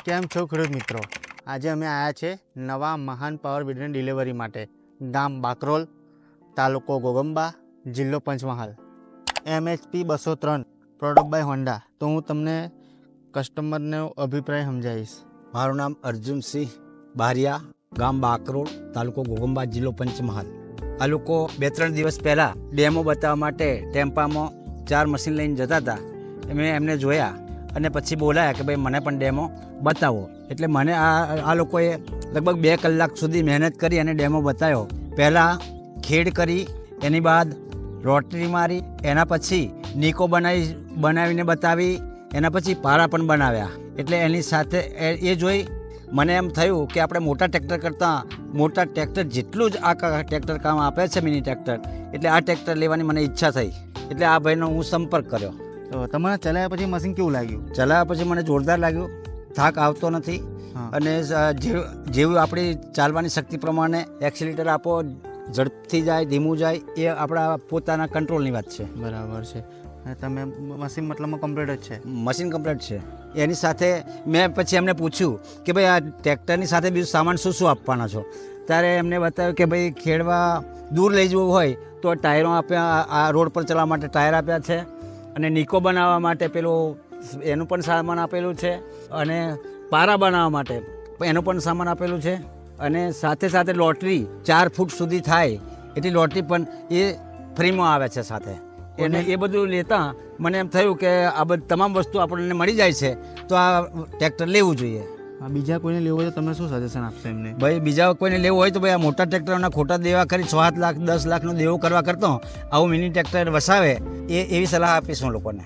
કેમ છો ખેડૂત મિત્રો? આજે અમે આવ્યા છે નવા મહાન પાવર વીડરની ડિલિવરી માટે. ગામ બાકરોલ, તાલુકો ગોગંબા, જિલ્લો Panchmahal. MHP 203 product by Honda. તો હું તમને કસ્ટમરનો અભિપ્રાય સમજાવીશ. મારું નામ અર્જુનસિંહ બારિયા, ગામ બાકરોલ, તાલુકો ગોગંબા, જિલ્લો પંચમહાલ. આ લોકો 2-3 દિવસ પહેલાં ડેમો બતાવવા માટે ટેમ્પામાં 4 મશીન લઈને જતા હતા. મેં એમને જોયા અને પછી બોલાયા કે ભાઈ મને પણ ડેમો બતાવો. એટલે મને આ લોકોએ લગભગ 2 કલાક સુધી મહેનત કરી અને ડેમો બતાવ્યો. પહેલાં ખેડ કરી, એની બાદ રોટરી મારી, એના પછી નીકો બનાવીને બતાવી, એના પછી પારા પણ બનાવ્યા. એટલે એની સાથે એ જોઈ મને એમ થયું કે આપણે મોટા ટ્રેક્ટર કરતાં મોટા ટ્રેક્ટર જેટલું જ આ ટ્રેક્ટર કામ આપે છે, મિની ટ્રેક્ટર, એટલે આ ટ્રેક્ટર લેવાની મને ઈચ્છા થઈ. એટલે આ ભાઈનો હું સંપર્ક કર્યો. તો તમને ચલાવ્યા પછી મશીન કેવું લાગ્યું? ચલાવ્યા પછી મને જોરદાર લાગ્યું. થાક આવતો નથી અને જેવું આપણી ચાલવાની શક્તિ પ્રમાણે એક્સિલેટર આપો, ઝડપથી જાય, ધીમું જાય, એ આપણા પોતાના કંટ્રોલની વાત છે. બરાબર છે. અને તમે મશીન મતલબમાં કમ્પ્લીટ જ છે? મશીન કમ્પ્લીટ છે. એની સાથે મેં પછી એમને પૂછ્યું કે ભાઈ આ ટ્રેક્ટરની સાથે બીજું સામાન શું શું આપવાના છો? ત્યારે એમને બતાવ્યું કે ભાઈ ખેડવા દૂર લઈ જવું હોય તો ટાયરો આપ્યા, આ રોડ પર ચલાવવા માટે ટાયર આપ્યા છે, અને નીકો બનાવવા માટે પેલું એનું પણ સામાન આપેલું છે, અને પારા બનાવવા માટે એનું પણ સામાન આપેલું છે, અને સાથે સાથે લોટરી 4 ફૂટ સુધી થાય એટલી લોટરી પણ એ ફ્રીમાં આવે છે સાથે. એને એ બધું લેતા મને એમ થયું કે આ બધી તમામ વસ્તુ આપણને મળી જાય છે તો આ ટ્રેક્ટર લેવું જોઈએ. બીજા કોઈને લેવું હોય તો તમે શું સજેશન આપશો એમને? ભાઈ બીજા કોઈને લેવું હોય તો ભાઈ આ મોટા ટ્રેક્ટરોના ખોટા દેવા કરી 6-7 લાખ 10 લાખનો દેવો કરવા કરતો આવું મિની ટ્રેક્ટર વસાવે એવી સલાહ આપીશું લોકોને.